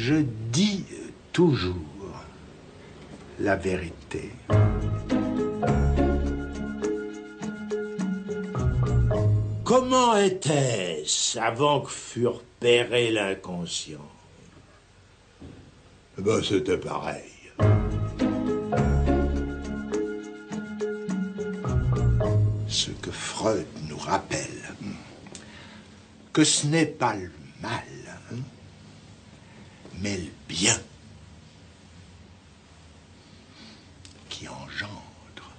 Je dis toujours la vérité. Comment était-ce avant que fût repéré l'inconscient? Ben, c'était pareil. Ce que Freud nous rappelle, que ce n'est pas le mal, mais le bien qui engendre,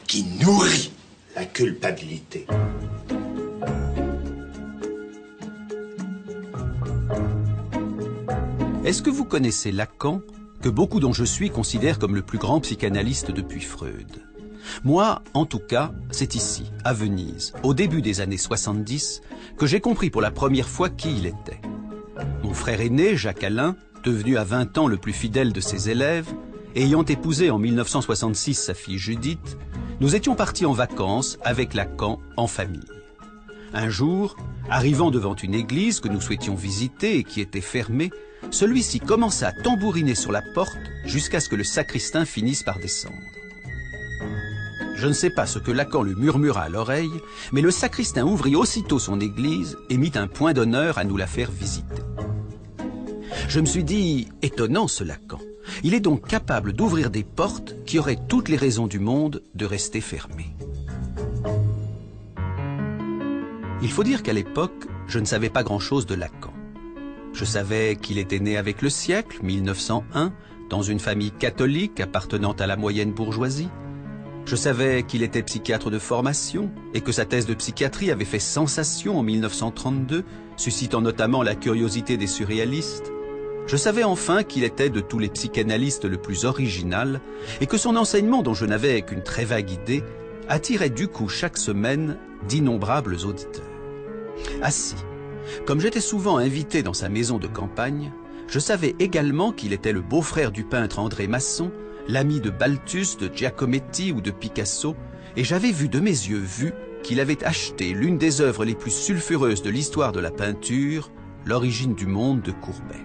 qui nourrit la culpabilité. Est-ce que vous connaissez Lacan, que beaucoup dont je suis considèrent comme le plus grand psychanalyste depuis Freud? Moi, en tout cas, c'est ici, à Venise, au début des années 70, que j'ai compris pour la première fois qui il était. Mon frère aîné, Jacques Alain, devenu à 20 ans le plus fidèle de ses élèves, ayant épousé en 1966 sa fille Judith, nous étions partis en vacances avec Lacan en famille. Un jour, arrivant devant une église que nous souhaitions visiter et qui était fermée, celui-ci commença à tambouriner sur la porte jusqu'à ce que le sacristain finisse par descendre. Je ne sais pas ce que Lacan lui murmura à l'oreille, mais le sacristain ouvrit aussitôt son église et mit un point d'honneur à nous la faire visiter. Je me suis dit, étonnant ce Lacan. Il est donc capable d'ouvrir des portes qui auraient toutes les raisons du monde de rester fermées. Il faut dire qu'à l'époque, je ne savais pas grand-chose de Lacan. Je savais qu'il était né avec le siècle, 1901, dans une famille catholique appartenant à la moyenne bourgeoisie. Je savais qu'il était psychiatre de formation et que sa thèse de psychiatrie avait fait sensation en 1932, suscitant notamment la curiosité des surréalistes. Je savais enfin qu'il était de tous les psychanalystes le plus original et que son enseignement, dont je n'avais qu'une très vague idée, attirait du coup chaque semaine d'innombrables auditeurs. Ainsi, comme j'étais souvent invité dans sa maison de campagne, je savais également qu'il était le beau-frère du peintre André Masson, l'ami de Balthus, de Giacometti ou de Picasso, et j'avais vu de mes yeux qu'il avait acheté l'une des œuvres les plus sulfureuses de l'histoire de la peinture, L'origine du monde de Courbet.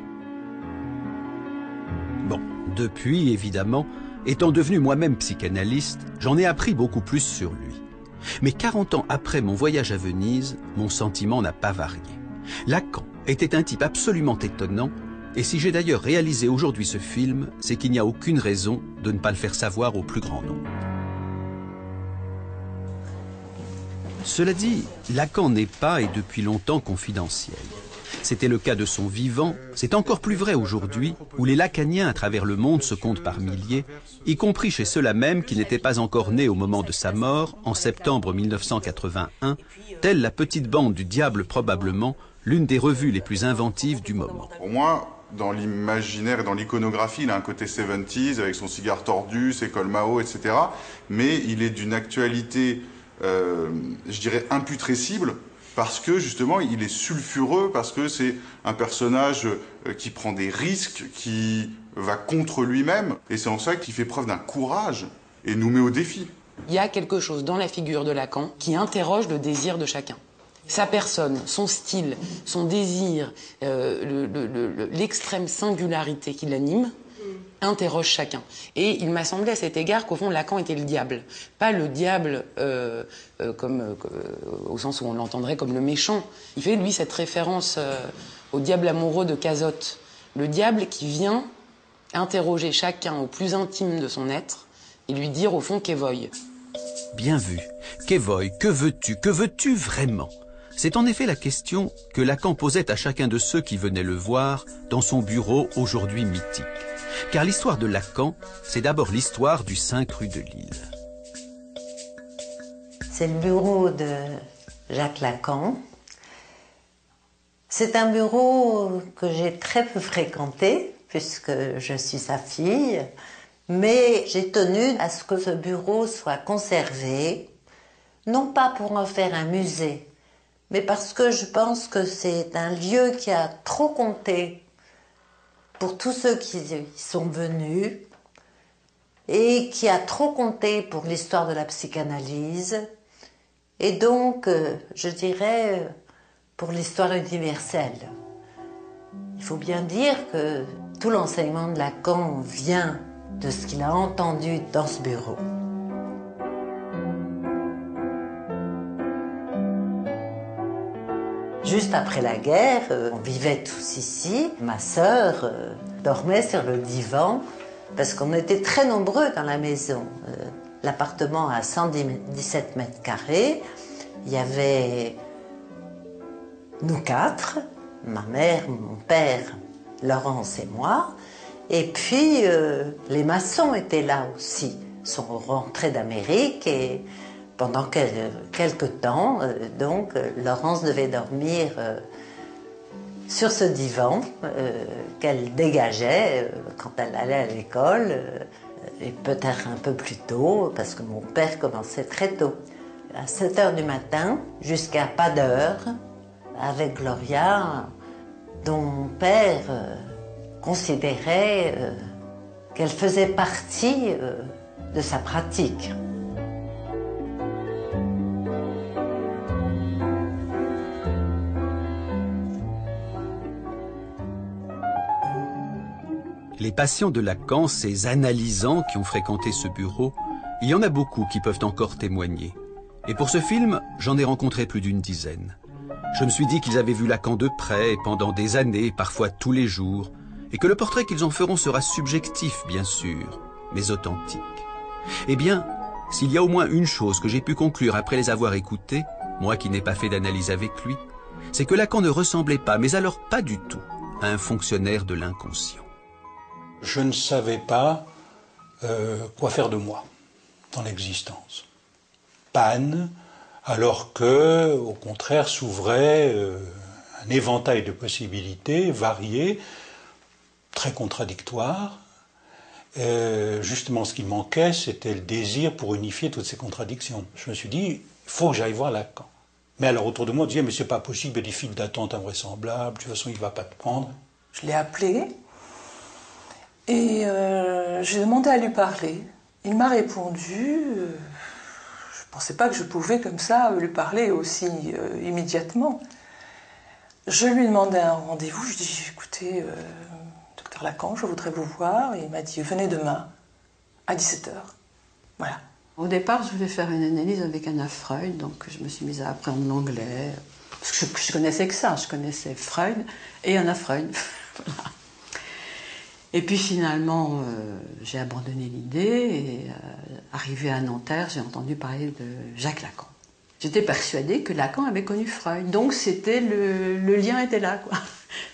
Bon, depuis, évidemment, étant devenu moi-même psychanalyste, j'en ai appris beaucoup plus sur lui. Mais 40 ans après mon voyage à Venise, mon sentiment n'a pas varié. Lacan était un type absolument étonnant, et si j'ai d'ailleurs réalisé aujourd'hui ce film, c'est qu'il n'y a aucune raison de ne pas le faire savoir au plus grand nombre. Cela dit, Lacan n'est pas et depuis longtemps confidentiel. C'était le cas de son vivant, c'est encore plus vrai aujourd'hui, où les lacaniens à travers le monde se comptent par milliers, y compris chez ceux-là même qui n'étaient pas encore nés au moment de sa mort, en septembre 1981, telle la petite bande du diable probablement, l'une des revues les plus inventives du moment. Pour moi, dans l'imaginaire et dans l'iconographie, il a un côté 70s avec son cigare tordu, ses cols Mao, etc. Mais il est d'une actualité, je dirais, imputrescible, parce que justement, il est sulfureux, parce que c'est un personnage qui prend des risques, qui va contre lui-même. Et c'est en ça qu'il fait preuve d'un courage et nous met au défi. Il y a quelque chose dans la figure de Lacan qui interroge le désir de chacun. Sa personne, son style, son désir, l'extrême singularité qui l'anime, interroge chacun. Et il m'a semblé à cet égard qu'au fond, Lacan était le diable. Pas le diable au sens où on l'entendrait comme le méchant. Il fait, lui, cette référence au diable amoureux de Cazotte. Le diable qui vient interroger chacun au plus intime de son être et lui dire, au fond, qu'évoille. Bien vu. Qu'évoille, que veux-tu vraiment? C'est en effet la question que Lacan posait à chacun de ceux qui venaient le voir dans son bureau aujourd'hui mythique. Car l'histoire de Lacan, c'est d'abord l'histoire du 5 rue de Lille. C'est le bureau de Jacques Lacan. C'est un bureau que j'ai très peu fréquenté, puisque je suis sa fille, mais j'ai tenu à ce que ce bureau soit conservé, non pas pour en faire un musée, mais parce que je pense que c'est un lieu qui a trop compté pour tous ceux qui y sont venus et qui a trop compté pour l'histoire de la psychanalyse et donc, je dirais, pour l'histoire universelle. Il faut bien dire que tout l'enseignement de Lacan vient de ce qu'il a entendu dans ce bureau. Juste après la guerre, on vivait tous ici. Ma sœur dormait sur le divan parce qu'on était très nombreux dans la maison. L'appartement a 117 mètres carrés. Il y avait nous quatre, ma mère, mon père, Laurence et moi. Et puis, les maçons étaient là aussi. Ils sont rentrés d'Amérique et pendant quelques temps, donc, Laurence devait dormir sur ce divan qu'elle dégageait quand elle allait à l'école, et peut-être un peu plus tôt, parce que mon père commençait très tôt. À 7 heures du matin, jusqu'à pas d'heure, avec Gloria, dont mon père considérait qu'elle faisait partie de sa pratique. Les patients de Lacan, ces analysants qui ont fréquenté ce bureau, il y en a beaucoup qui peuvent encore témoigner. Et pour ce film, j'en ai rencontré plus d'une dizaine. Je me suis dit qu'ils avaient vu Lacan de près, pendant des années, parfois tous les jours, et que le portrait qu'ils en feront sera subjectif, bien sûr, mais authentique. Eh bien, s'il y a au moins une chose que j'ai pu conclure après les avoir écoutés, moi qui n'ai pas fait d'analyse avec lui, c'est que Lacan ne ressemblait pas, mais alors pas du tout, à un fonctionnaire de l'inconscient. Je ne savais pas quoi faire de moi dans l'existence. Panne, alors que, au contraire, s'ouvrait un éventail de possibilités variées, très contradictoires. Justement, ce qui manquait, c'était le désir pour unifier toutes ces contradictions. Je me suis dit, il faut que j'aille voir Lacan. Mais alors, autour de moi, on disait, mais c'est pas possible, il y a des files d'attente invraisemblables, de toute façon, il ne va pas te prendre. Je l'ai appelé. Et j'ai demandé à lui parler. Il m'a répondu. Je ne pensais pas que je pouvais comme ça lui parler aussi immédiatement. Je lui ai demandé un rendez-vous. Je lui ai dit, écoutez, docteur Lacan, je voudrais vous voir. Et il m'a dit, venez demain à 17h. Voilà. Au départ, je voulais faire une analyse avec Anna Freud, donc je me suis mise à apprendre l'anglais. Parce que je connaissais que ça, je connaissais Freud et Anna Freud. Voilà. Et puis finalement, j'ai abandonné l'idée et arrivé à Nanterre, j'ai entendu parler de Jacques Lacan. J'étais persuadée que Lacan avait connu Freud, donc c'était le lien était là, quoi.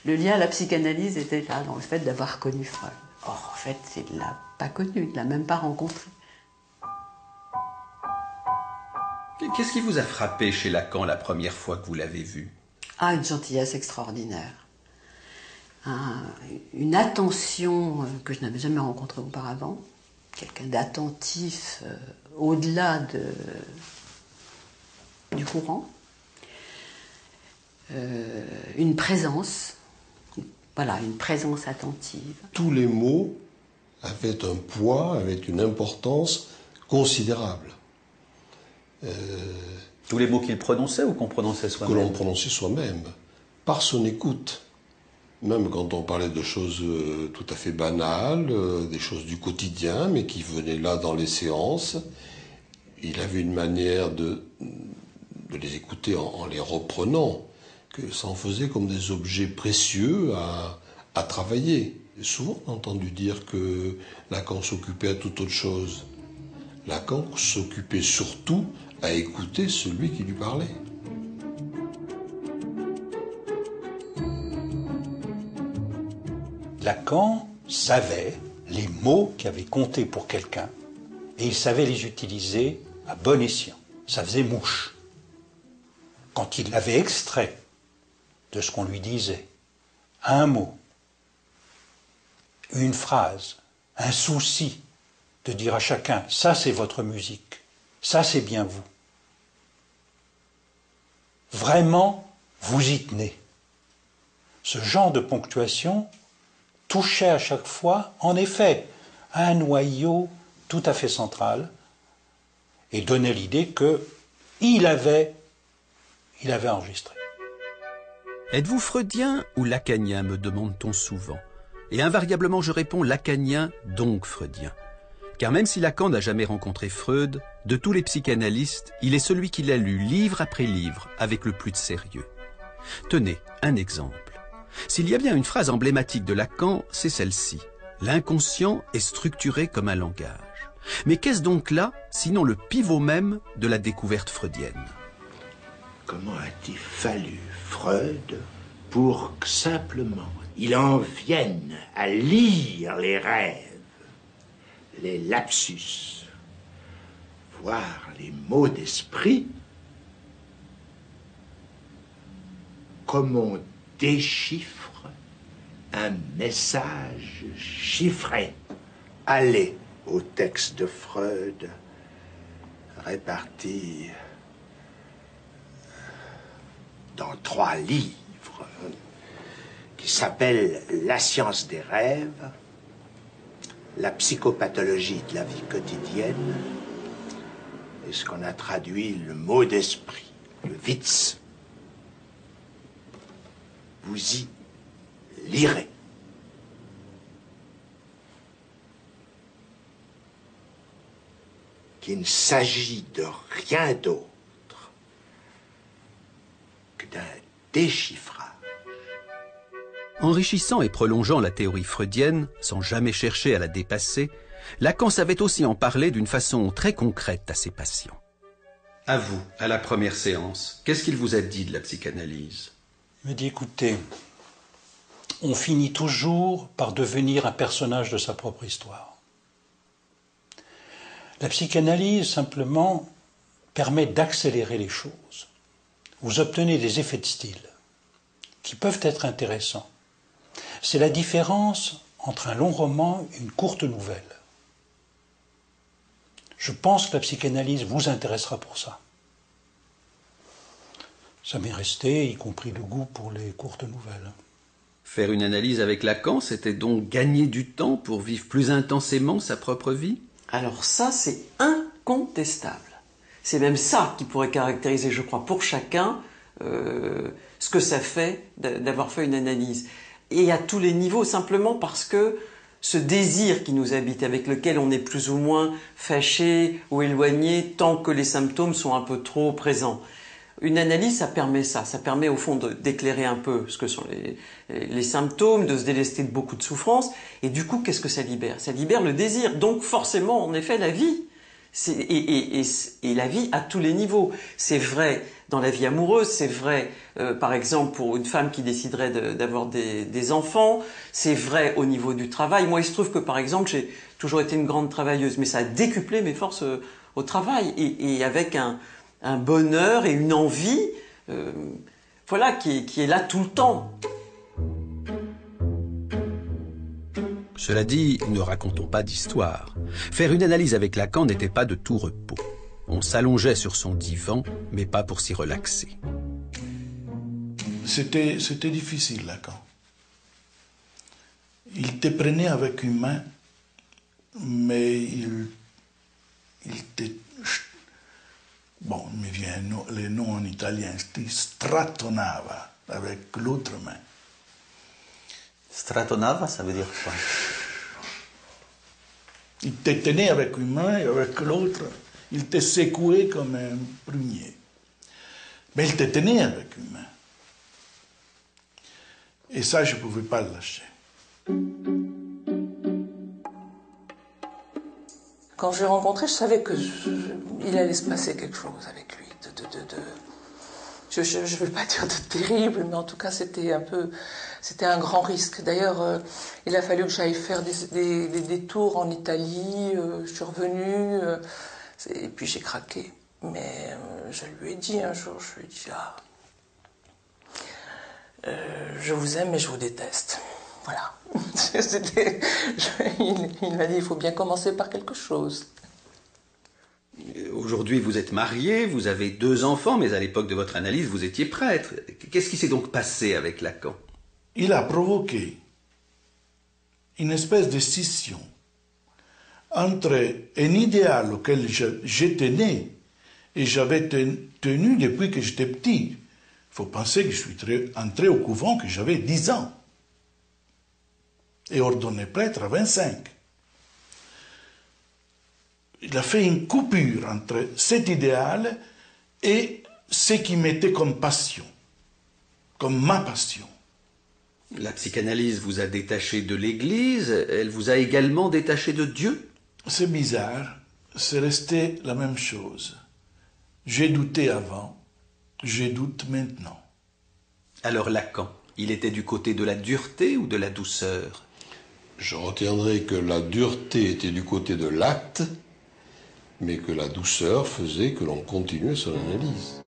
Le lien à la psychanalyse était là, dans le fait d'avoir connu Freud. Or, en fait, il ne l'a pas connu, il ne l'a même pas rencontré. Qu'est-ce qui vous a frappé chez Lacan la première fois que vous l'avez vu? Ah, une gentillesse extraordinaire. Une attention que je n'avais jamais rencontrée auparavant, quelqu'un d'attentif au-delà du courant, une présence, voilà, une présence attentive. Tous les mots avaient un poids, avaient une importance considérable. Tous les mots qu'il prononçait ou qu'on prononçait soi-même? Que l'on prononçait soi-même, par son écoute. Même quand on parlait de choses tout à fait banales, des choses du quotidien, mais qui venaient là dans les séances, il avait une manière de les écouter en les reprenant, que ça en faisait comme des objets précieux à travailler. Et souvent, on a entendu dire que Lacan s'occupait à toute autre chose. Lacan s'occupait surtout à écouter celui qui lui parlait. Lacan savait les mots qui avaient compté pour quelqu'un et il savait les utiliser à bon escient. Ça faisait mouche. Quand il avait extrait de ce qu'on lui disait un mot, une phrase, un souci de dire à chacun « ça c'est votre musique, ça c'est bien vous ». Vraiment, vous y tenez. Ce genre de ponctuation touchait à chaque fois, en effet, à un noyau tout à fait central et donnait l'idée qu'il avait enregistré. Êtes-vous freudien ou lacanien, me demande-t-on souvent. Et invariablement je réponds lacanien, donc freudien. Car même si Lacan n'a jamais rencontré Freud, de tous les psychanalystes, il est celui qui l'a lu livre après livre avec le plus de sérieux. Tenez, un exemple. S'il y a bien une phrase emblématique de Lacan, c'est celle-ci. L'inconscient est structuré comme un langage. Mais qu'est-ce donc là, sinon le pivot même de la découverte freudienne? Comment a-t-il fallu Freud pour que simplement il en vienne à lire les rêves, les lapsus, voire les mots d'esprit, comme on déchiffre un message chiffré. Allez au texte de Freud, réparti dans 3 livres, qui s'appellent La science des rêves, La psychopathologie de la vie quotidienne, et ce qu'on a traduit le mot d'esprit, le Witz. Vous y lirez. Qu'il ne s'agit de rien d'autre que d'un déchiffrage. Enrichissant et prolongeant la théorie freudienne, sans jamais chercher à la dépasser, Lacan savait aussi en parler d'une façon très concrète à ses patients. À vous, à la première séance, qu'est-ce qu'il vous a dit de la psychanalyse? Il me dit, écoutez, on finit toujours par devenir un personnage de sa propre histoire. La psychanalyse, simplement, permet d'accélérer les choses. Vous obtenez des effets de style qui peuvent être intéressants. C'est la différence entre un long roman et une courte nouvelle. Je pense que la psychanalyse vous intéressera pour ça. Ça m'est resté, y compris le goût pour les courtes nouvelles. Faire une analyse avec Lacan, c'était donc gagner du temps pour vivre plus intensément sa propre vie? Alors ça, c'est incontestable. C'est même ça qui pourrait caractériser, je crois, pour chacun, ce que ça fait d'avoir fait une analyse. Et à tous les niveaux, simplement parce que ce désir qui nous habite, avec lequel on est plus ou moins fâché ou éloigné tant que les symptômes sont un peu trop présents. Une analyse, ça permet ça. Ça permet au fond d'éclairer un peu ce que sont les symptômes, de se délester de beaucoup de souffrances. Et du coup, qu'est-ce que ça libère? Ça libère le désir. Donc forcément, en effet, la vie. Et la vie à tous les niveaux. C'est vrai dans la vie amoureuse, c'est vrai par exemple pour une femme qui déciderait d'avoir des enfants, c'est vrai au niveau du travail. Moi il se trouve que par exemple j'ai toujours été une grande travailleuse, mais ça a décuplé mes forces au travail et avec un bonheur et une envie voilà, qui est là tout le temps. Cela dit, ne racontons pas d'histoire. Faire une analyse avec Lacan n'était pas de tout repos. On s'allongeait sur son divan, mais pas pour s'y relaxer. C'était difficile, Lacan. Il te prenait avec une main, mais il te... Bon, il me vient le nom en italien, il strattonava avec l'autre main. Stratonava, ça veut dire quoi? Il te tenait avec une main et avec l'autre, il te secouait comme un prunier. Mais il te tenait avec une main. Et ça, je ne pouvais pas le lâcher. Quand je l'ai rencontré, je savais qu'il allait se passer quelque chose avec lui. Je ne veux pas dire de terrible, mais en tout cas, c'était un grand risque. D'ailleurs, il a fallu que j'aille faire des tours en Italie. Je suis revenue, et puis j'ai craqué. Mais je lui ai dit un jour, je lui ai dit, je vous aime, mais je vous déteste. Voilà. Il m'a dit, il faut bien commencer par quelque chose. Aujourd'hui, vous êtes marié, vous avez 2 enfants, mais à l'époque de votre analyse, vous étiez prêtre. Qu'est-ce qui s'est donc passé avec Lacan? Il a provoqué une espèce de scission entre un idéal auquel je tenais et j'avais tenu depuis que j'étais petit. faut penser que je suis entré au couvent que j'avais 10 ans et ordonné prêtre à 25. Il a fait une coupure entre cet idéal et ce qui m'était comme passion, comme ma passion. La psychanalyse vous a détaché de l'Église, elle vous a également détaché de Dieu? C'est bizarre, c'est resté la même chose. J'ai douté avant, je doute maintenant. Alors Lacan, il était du côté de la dureté ou de la douceur? Je retiendrai que la dureté était du côté de l'acte, mais que la douceur faisait que l'on continuait son analyse.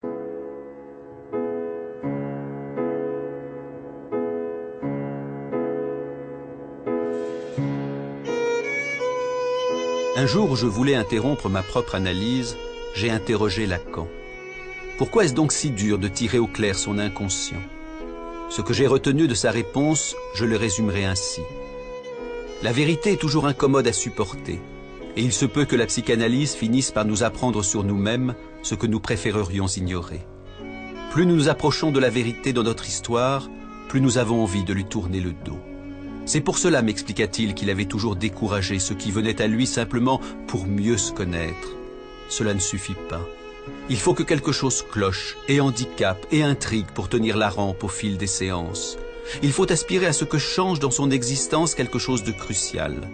Un jour où je voulais interrompre ma propre analyse, j'ai interrogé Lacan. Pourquoi est-ce donc si dur de tirer au clair son inconscient? Ce que j'ai retenu de sa réponse, je le résumerai ainsi. La vérité est toujours incommode à supporter, et il se peut que la psychanalyse finisse par nous apprendre sur nous-mêmes ce que nous préférerions ignorer. Plus nous nous approchons de la vérité dans notre histoire, plus nous avons envie de lui tourner le dos. C'est pour cela, m'expliqua-t-il, qu'il avait toujours découragé ceux qui venaient à lui simplement pour mieux se connaître. Cela ne suffit pas. Il faut que quelque chose cloche, et handicape, et intrigue pour tenir la rampe au fil des séances. Il faut aspirer à ce que change dans son existence quelque chose de crucial.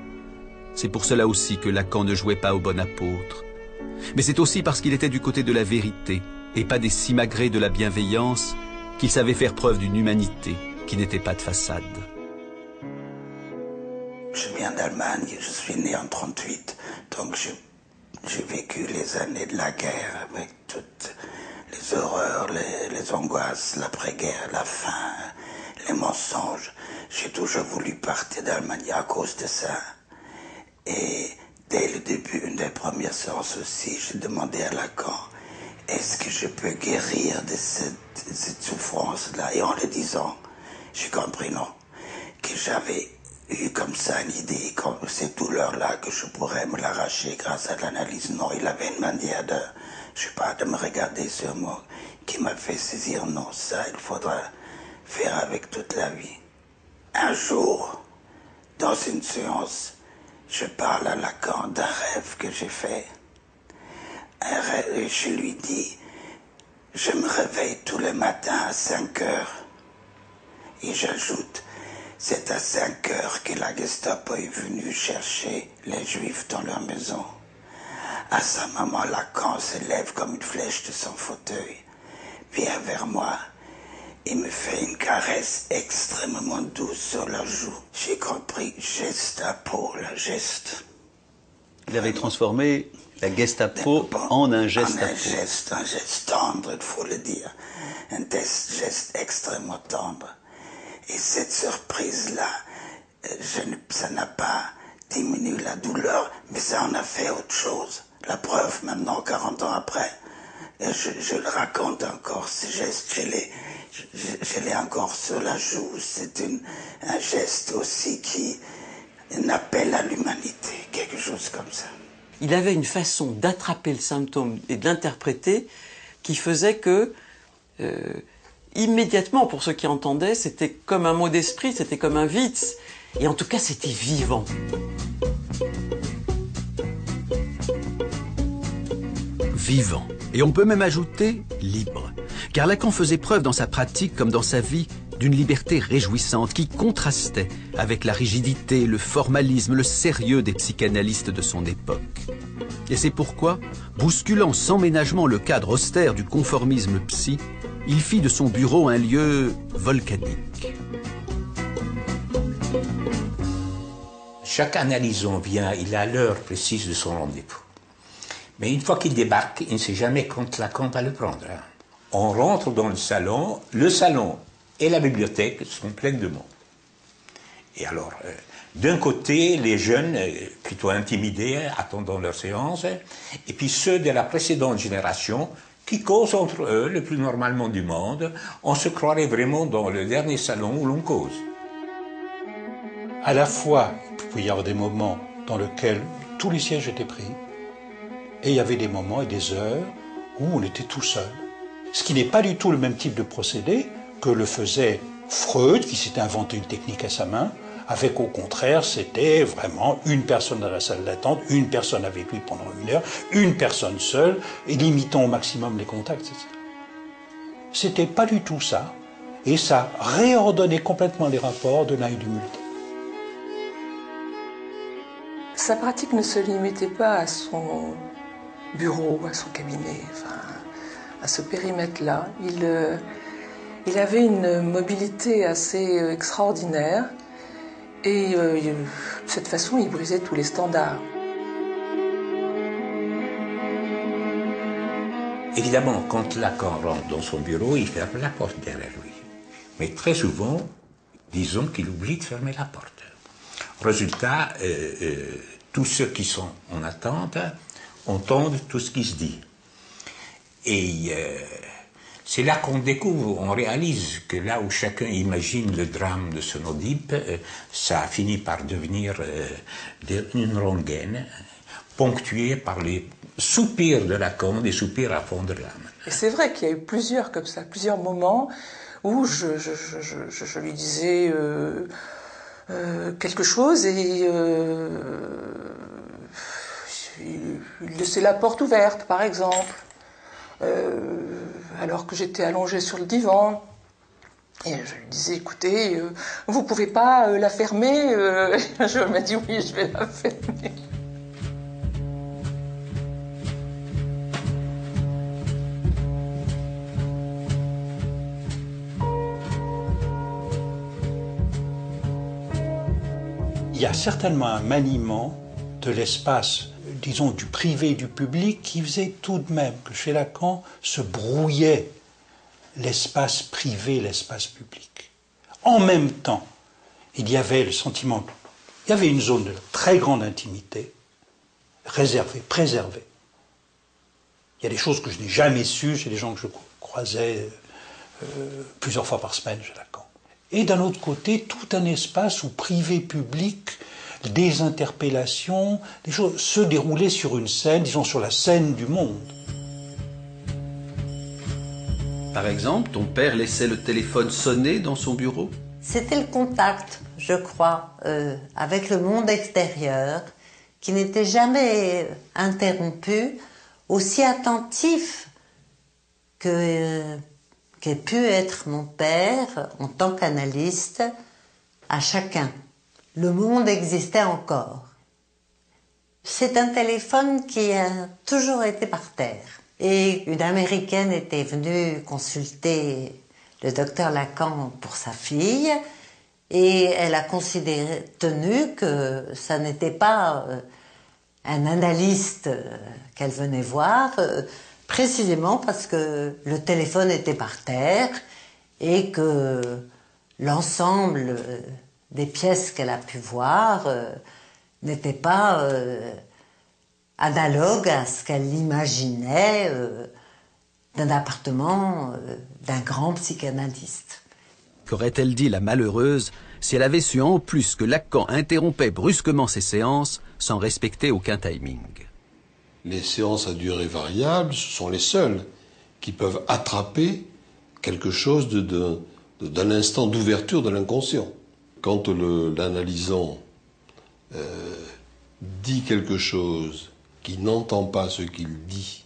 C'est pour cela aussi que Lacan ne jouait pas au bon apôtre. Mais c'est aussi parce qu'il était du côté de la vérité, et pas des simagrées de la bienveillance, qu'il savait faire preuve d'une humanité qui n'était pas de façade. Je viens d'Allemagne, je suis né en 1938, donc j'ai vécu les années de la guerre avec toutes les horreurs, les angoisses, l'après-guerre, la faim, les mensonges. J'ai toujours voulu partir d'Allemagne à cause de ça. Et dès le début, une des premières séances aussi, j'ai demandé à Lacan, est-ce que je peux guérir de cette souffrance-là? Et en le disant, j'ai compris non, que j'avais eu comme ça une idée, comme cette douleur-là, que je pourrais me l'arracher grâce à l'analyse. Non, il avait une manière de, je sais pas, de me regarder sur moi, qui m'a fait saisir, non, ça, il faudra faire avec toute la vie. Un jour, dans une séance, je parle à Lacan d'un rêve que j'ai fait. Un rêve, et je lui dis, je me réveille tous les matins à 5 heures. Et j'ajoute, c'est à 5 heures que la Gestapo est venue chercher les Juifs dans leur maison. À ce moment, Lacan se lève comme une flèche de son fauteuil, vient vers moi et me fait une caresse extrêmement douce sur la joue. J'ai compris, Gestapo, le geste. Il avait transformé la Gestapo en un Gestapo. Un geste tendre, il faut le dire. Un geste extrêmement tendre. Et cette surprise-là, ça n'a pas diminué la douleur, mais ça en a fait autre chose. La preuve, maintenant, 40 ans après, je le raconte encore, ce geste, je l'ai encore sur la joue. C'est un geste aussi qui un appel à l'humanité, quelque chose comme ça. Il avait une façon d'attraper le symptôme et de l'interpréter qui faisait que... immédiatement, pour ceux qui entendaient, c'était comme un mot d'esprit, c'était comme un Witz. Et en tout cas, c'était vivant. Vivant. Et on peut même ajouter libre. Car Lacan faisait preuve dans sa pratique comme dans sa vie d'une liberté réjouissante qui contrastait avec la rigidité, le formalisme, le sérieux des psychanalystes de son époque. Et c'est pourquoi, bousculant sans ménagement le cadre austère du conformisme psy, il fit de son bureau un lieu volcanique. Chaque analysant vient, il a l'heure précise de son rendez-vous. Mais une fois qu'il débarque, il ne sait jamais quand Lacan va le prendre. On rentre dans le salon et la bibliothèque sont pleines de monde. Et alors, d'un côté, les jeunes, plutôt intimidés, attendant leur séance, et puis ceux de la précédente génération, qui causent entre eux le plus normalement du monde. On se croirait vraiment dans le dernier salon où l'on cause. À la fois, il pouvait y avoir des moments dans lesquels tous les sièges étaient pris, et il y avait des moments et des heures où on était tout seul. Ce qui n'est pas du tout le même type de procédé que le faisait Freud, qui s'était inventé une technique à sa main, avec au contraire, c'était vraiment une personne dans la salle d'attente, une personne avec lui pendant 1 heure, une personne seule, et limitant au maximum les contacts, etc. C'était pas du tout ça, et ça réordonnait complètement les rapports de l'un et du multiple. Sa pratique ne se limitait pas à son bureau, à son cabinet, enfin, à ce périmètre-là. Il avait une mobilité assez extraordinaire et de cette façon, il brisait tous les standards. Évidemment, quand Lacan rentre dans son bureau, il ferme la porte derrière lui. Mais très souvent, disons qu'il oublie de fermer la porte. Résultat, tous ceux qui sont en attente entendent tout ce qui se dit. Et c'est là qu'on découvre, on réalise que là où chacun imagine le drame de son Oedipe, ça a fini par devenir une rengaine, ponctuée par les soupirs de Lacan, des soupirs à fond de l'âme. Et c'est vrai qu'il y a eu plusieurs comme ça, plusieurs moments où je lui disais quelque chose et il laissait la porte ouverte, par exemple, alors que j'étais allongée sur le divan. Et je lui disais, écoutez, vous pouvez pas la fermer. Je m'a dit, oui, je vais la fermer. Il y a certainement un maniement de l'espace, disons, du privé et du public qui faisait tout de même que chez Lacan se brouillait l'espace privé, l'espace public. En même temps, il y avait le sentiment, il y avait une zone de très grande intimité, réservée, préservée. Il y a des choses que je n'ai jamais sues chez les gens que je croisais plusieurs fois par semaine chez Lacan. Et d'un autre côté, tout un espace où privé-public, des interpellations, des choses se déroulaient sur une scène, disons sur la scène du monde. Par exemple, ton père laissait le téléphone sonner dans son bureau? C'était le contact, je crois, avec le monde extérieur, qui n'était jamais interrompu, aussi attentif qu'ait pu être mon père en tant qu'analyste à chacun. Le monde existait encore. C'est un téléphone qui a toujours été par terre. Et une Américaine était venue consulter le docteur Lacan pour sa fille et elle a tenu que ça n'était pas un analyste qu'elle venait voir, précisément parce que le téléphone était par terre et que l'ensemble des pièces qu'elle a pu voir n'était pas analogue à ce qu'elle imaginait d'un appartement d'un grand psychanalyste. Qu'aurait-elle dit la malheureuse si elle avait su en plus que Lacan interrompait brusquement ses séances sans respecter aucun timing? Les séances à durée variable, ce sont les seules qui peuvent attraper quelque chose d'un instant d'ouverture de l'inconscient. Quand l'analysant dit quelque chose qui n'entend pas ce qu'il dit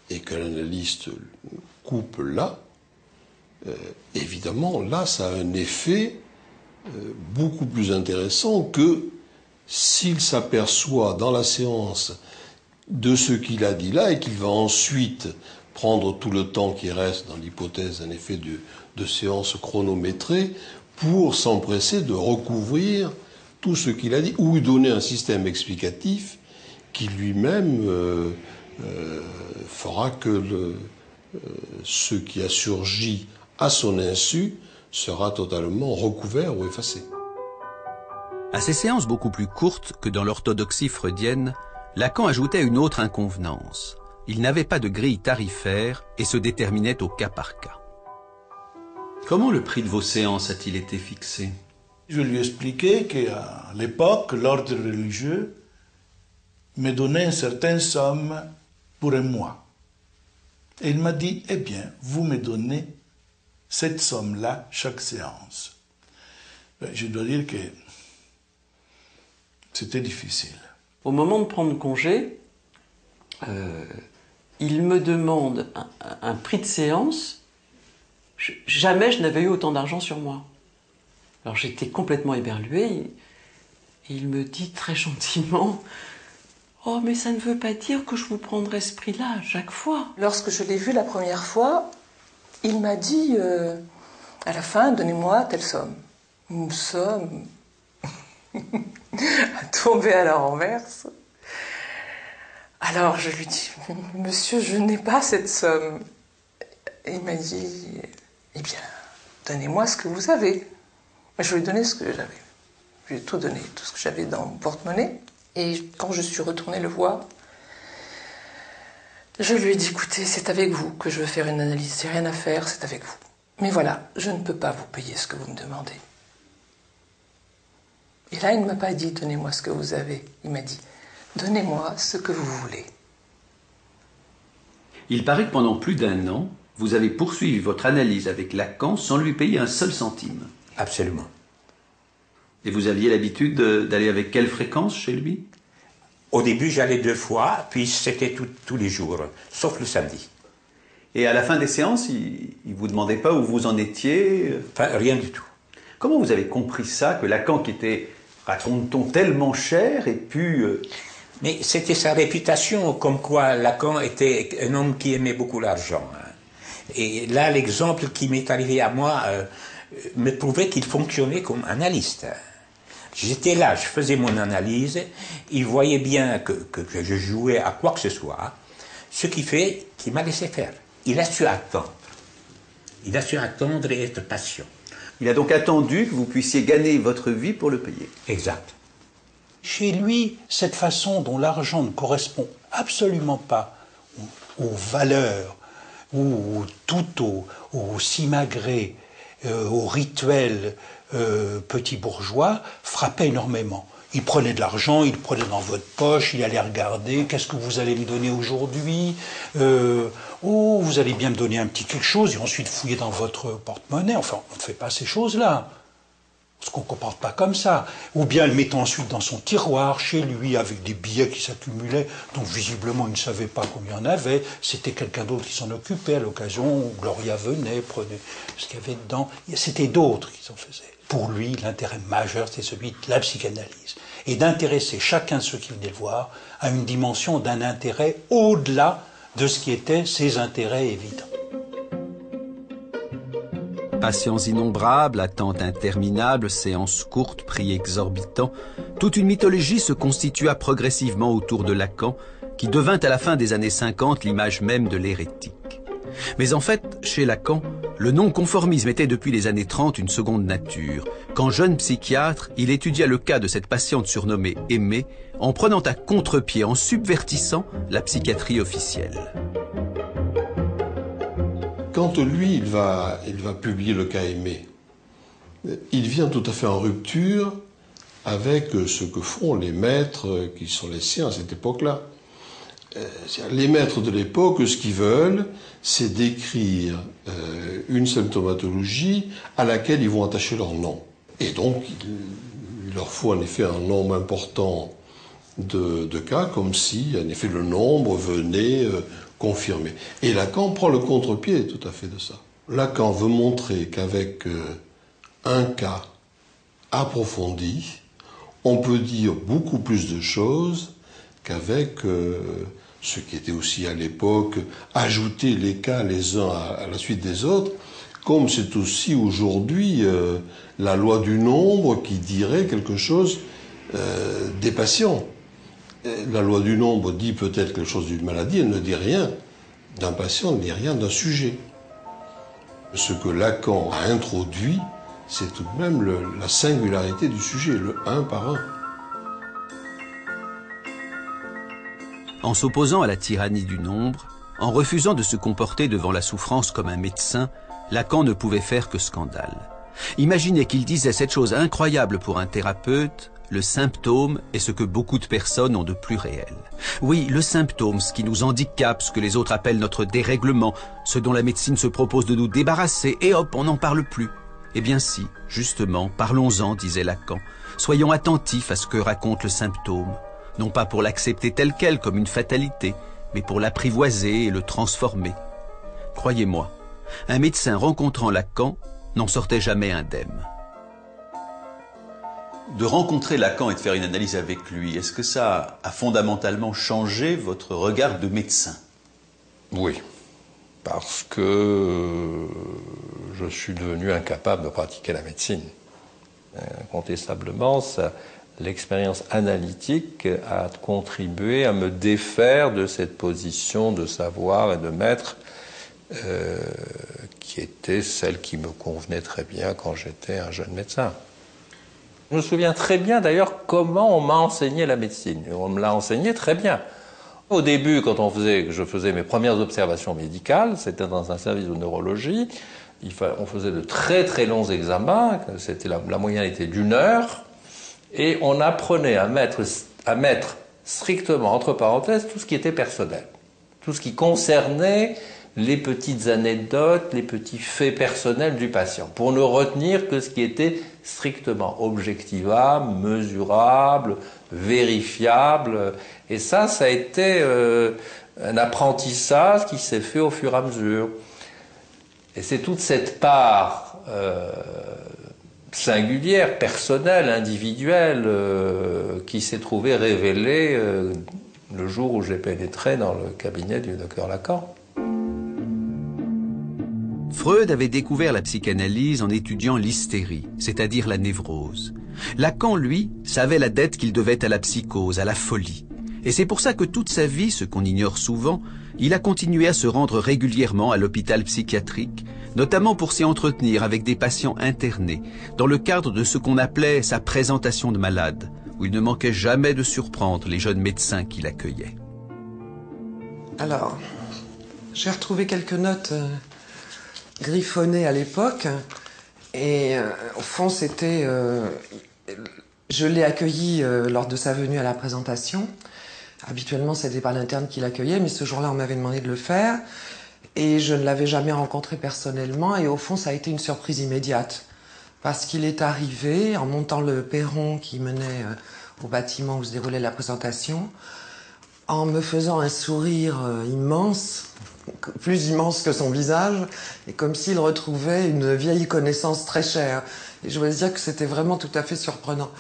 et que l'analyste coupe là, évidemment, là, ça a un effet beaucoup plus intéressant que s'il s'aperçoit dans la séance de ce qu'il a dit là et qu'il va ensuite prendre tout le temps qui reste dans l'hypothèse d'un effet de séance chronométrée pour s'empresser de recouvrir tout ce qu'il a dit ou donner un système explicatif qui lui-même fera que ce qui a surgi à son insu sera totalement recouvert ou effacé. À ces séances beaucoup plus courtes que dans l'orthodoxie freudienne, Lacan ajoutait une autre inconvenance. Il n'avait pas de grille tarifaire et se déterminait au cas par cas. Comment le prix de vos séances a-t-il été fixé? Je lui ai expliqué qu'à l'époque, l'ordre religieux me donnait une certaine somme pour un mois. Et il m'a dit, eh bien, vous me donnez cette somme-là chaque séance. Je dois dire que c'était difficile. Au moment de prendre congé, il me demande un prix de séance. Jamais je n'avais eu autant d'argent sur moi. Alors j'étais complètement éberluée. Et il me dit très gentiment, « Oh, mais ça ne veut pas dire que je vous prendrai ce prix-là à chaque fois. » Lorsque je l'ai vu la première fois, il m'a dit, à la fin, donnez-moi telle somme. Une somme à tomber à la renverse. Alors je lui dis, monsieur, je n'ai pas cette somme. Et il m'a dit, eh bien, donnez-moi ce que vous avez. Je lui ai donné ce que j'avais. Je lui ai tout donné, tout ce que j'avais dans mon porte-monnaie. Et quand je suis retournée le voir, je lui ai dit, écoutez, c'est avec vous que je veux faire une analyse. J'ai rien à faire, c'est avec vous. Mais voilà, je ne peux pas vous payer ce que vous me demandez. Et là, il ne m'a pas dit, donnez-moi ce que vous avez. Il m'a dit, donnez-moi ce que vous voulez. Il paraît que pendant plus d'1 an, vous avez poursuivi votre analyse avec Lacan sans lui payer un seul centime. Absolument. Et vous aviez l'habitude d'aller avec quelle fréquence chez lui? Au début, j'allais 2 fois, puis c'était tous les jours, sauf le samedi. Et à la fin des séances, il ne vous demandait pas où vous en étiez? Enfin, rien du tout. Comment vous avez compris ça, que Lacan, qui était, raconte-t-on, tellement cher, ait pu... Mais c'était sa réputation, comme quoi Lacan était un homme qui aimait beaucoup l'argent. Et là, l'exemple qui m'est arrivé à moi me prouvait qu'il fonctionnait comme analyste. J'étais là, je faisais mon analyse, il voyait bien que je jouais à quoi que ce soit, ce qui fait qu'il m'a laissé faire. Il a su attendre. Il a su attendre et être patient. Il a donc attendu que vous puissiez gagner votre vie pour le payer. Exact. Chez lui, cette façon dont l'argent ne correspond absolument pas aux valeurs ou tout au simagré, au rituel petit bourgeois, frappait énormément. Il prenait de l'argent, il le prenait dans votre poche, il allait regarder, qu'est-ce que vous allez me donner aujourd'hui? Oh, vous allez bien me donner un petit quelque chose, et ensuite fouiller dans votre porte-monnaie. Enfin, on ne fait pas ces choses-là. Parce qu'on ne comporte pas comme ça. Ou bien le mettant ensuite dans son tiroir, chez lui, avec des billets qui s'accumulaient, dont visiblement il ne savait pas combien il y en avait. C'était quelqu'un d'autre qui s'en occupait à l'occasion où Gloria venait, prenait ce qu'il y avait dedans. C'était d'autres qui s'en faisaient. Pour lui, l'intérêt majeur, c'est celui de la psychanalyse. Et d'intéresser chacun de ceux qui venaient le voir à une dimension d'un intérêt au-delà de ce qui étaient ses intérêts évidents. Patients innombrables, attentes interminables, séances courtes, prix exorbitants, toute une mythologie se constitua progressivement autour de Lacan, qui devint à la fin des années 50 l'image même de l'hérétique. Mais en fait, chez Lacan, le non-conformisme était depuis les années 30 une seconde nature. Quand jeune psychiatre, il étudia le cas de cette patiente surnommée Aimée, en prenant à contre-pied, en subvertissant la psychiatrie officielle. Quand lui, il va publier le cas Aimée, il vient tout à fait en rupture avec ce que font les maîtres qui sont les siens à cette époque-là. Les maîtres de l'époque, ce qu'ils veulent, c'est décrire une symptomatologie à laquelle ils vont attacher leur nom. Et donc, il leur faut en effet un nombre important de cas, comme si, en effet, le nombre venait confirmer. Et Lacan prend le contre-pied tout à fait de ça. Lacan veut montrer qu'avec un cas approfondi, on peut dire beaucoup plus de choses qu'avec ce qui était aussi à l'époque ajouter les cas les uns à la suite des autres, comme c'est aussi aujourd'hui la loi du nombre qui dirait quelque chose des patients. La loi du nombre dit peut-être quelque chose d'une maladie, elle ne dit rien d'un patient, elle ne dit rien d'un sujet. Ce que Lacan a introduit, c'est tout de même la singularité du sujet, le un par un. En s'opposant à la tyrannie du nombre, en refusant de se comporter devant la souffrance comme un médecin, Lacan ne pouvait faire que scandale. Imaginez qu'il disait cette chose incroyable pour un thérapeute, le symptôme est ce que beaucoup de personnes ont de plus réel. Oui, le symptôme, ce qui nous handicape, ce que les autres appellent notre dérèglement, ce dont la médecine se propose de nous débarrasser, et hop, on n'en parle plus. Eh bien si, justement, parlons-en, disait Lacan. Soyons attentifs à ce que raconte le symptôme, non pas pour l'accepter tel quel comme une fatalité, mais pour l'apprivoiser et le transformer. Croyez-moi, un médecin rencontrant Lacan n'en sortait jamais indemne. De rencontrer Lacan et de faire une analyse avec lui, est-ce que ça a fondamentalement changé votre regard de médecin? Oui, parce que je suis devenu incapable de pratiquer la médecine. Incontestablement, l'expérience analytique a contribué à me défaire de cette position de savoir et de maître qui était celle qui me convenait très bien quand j'étais un jeune médecin. Je me souviens très bien d'ailleurs comment on m'a enseigné la médecine. On me l'a enseigné très bien. Au début, quand je faisais mes premières observations médicales, c'était dans un service de neurologie, on faisait de très très longs examens, la moyenne était d'1 heure, et on apprenait à mettre strictement, entre parenthèses, tout ce qui était personnel, tout ce qui concernait les petites anecdotes, les petits faits personnels du patient, pour ne retenir que ce qui était strictement objectivable, mesurable, vérifiable. Et ça a été un apprentissage qui s'est fait au fur et à mesure. Et c'est toute cette part singulière, personnelle, individuelle, qui s'est trouvée révélée le jour où j'ai pénétré dans le cabinet du docteur Lacan. Freud avait découvert la psychanalyse en étudiant l'hystérie, c'est-à-dire la névrose. Lacan, lui, savait la dette qu'il devait à la psychose, à la folie. Et c'est pour ça que toute sa vie, ce qu'on ignore souvent, il a continué à se rendre régulièrement à l'hôpital psychiatrique, notamment pour s'y entretenir avec des patients internés, dans le cadre de ce qu'on appelait sa présentation de malade, où il ne manquait jamais de surprendre les jeunes médecins qui l'accueillaient. Alors, j'ai retrouvé quelques notes griffonnées à l'époque, et au fond c'était... je l'ai accueilli lors de sa venue à la présentation. Habituellement c'était pas l'interne qui l'accueillait, mais ce jour-là on m'avait demandé de le faire, et je ne l'avais jamais rencontré personnellement, et au fond ça a été une surprise immédiate, parce qu'il est arrivé en montant le perron qui menait au bâtiment où se déroulait la présentation, en me faisant un sourire immense, plus immense que son visage, et comme s'il retrouvait une vieille connaissance très chère. Et je dois dire que c'était vraiment tout à fait surprenant.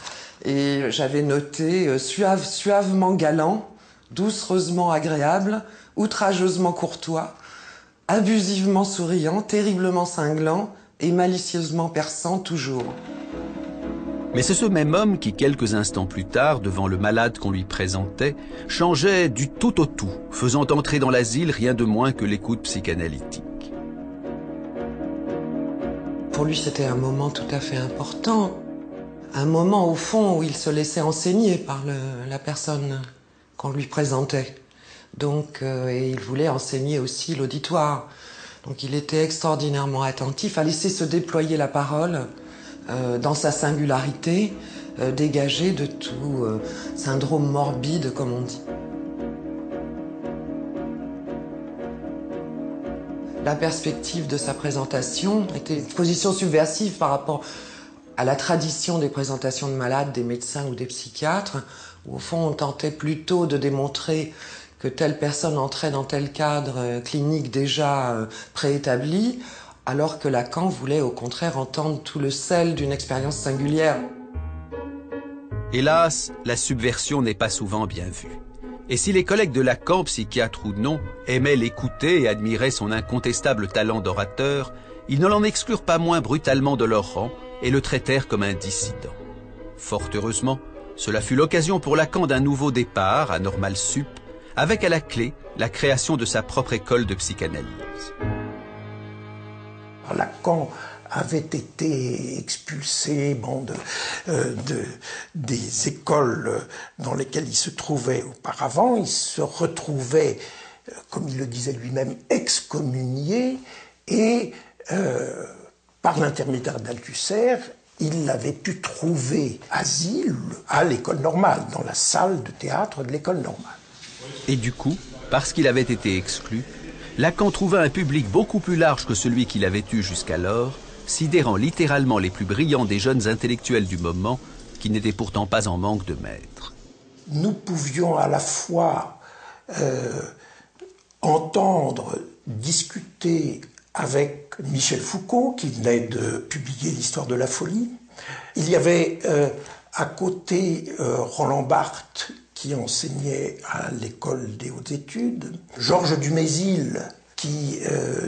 Et j'avais noté suavement galant, doucereusement agréable, outrageusement courtois, abusivement souriant, terriblement cinglant et malicieusement perçant toujours. Mais c'est ce même homme qui, quelques instants plus tard, devant le malade qu'on lui présentait, changeait du tout au tout, faisant entrer dans l'asile rien de moins que l'écoute psychanalytique. Pour lui, c'était un moment tout à fait important. Un moment, au fond, où il se laissait enseigner par la personne qu'on lui présentait. Donc, et il voulait enseigner aussi l'auditoire. Donc il était extraordinairement attentif à laisser se déployer la parole dans sa singularité, dégagée de tout syndrome morbide, comme on dit. La perspective de sa présentation était une position subversive par rapport à la tradition des présentations de malades, des médecins ou des psychiatres, où au fond on tentait plutôt de démontrer que telle personne entrait dans tel cadre clinique déjà préétabli, alors que Lacan voulait au contraire entendre tout le sel d'une expérience singulière. Hélas, la subversion n'est pas souvent bien vue. Et si les collègues de Lacan, psychiatres ou non, aimaient l'écouter et admiraient son incontestable talent d'orateur, ils ne l'en exclurent pas moins brutalement de leur rang et le traitèrent comme un dissident. Fort heureusement, cela fut l'occasion pour Lacan d'un nouveau départ à Normal Sup, avec à la clé la création de sa propre école de psychanalyse. Lacan avait été expulsé des écoles dans lesquelles il se trouvait auparavant. Il se retrouvait, comme il le disait lui-même, excommunié, et par l'intermédiaire d'Althusser, il avait pu trouver asile à l'école normale, dans la salle de théâtre de l'école normale. Et du coup, parce qu'il avait été exclu, Lacan trouva un public beaucoup plus large que celui qu'il avait eu jusqu'alors, sidérant littéralement les plus brillants des jeunes intellectuels du moment, qui n'étaient pourtant pas en manque de maîtres. Nous pouvions à la fois entendre, discuter avec Michel Foucault, qui venait de publier l'Histoire de la folie. Il y avait à côté Roland Barthes, qui enseignait à l'école des hautes études, Georges Dumézil, qui,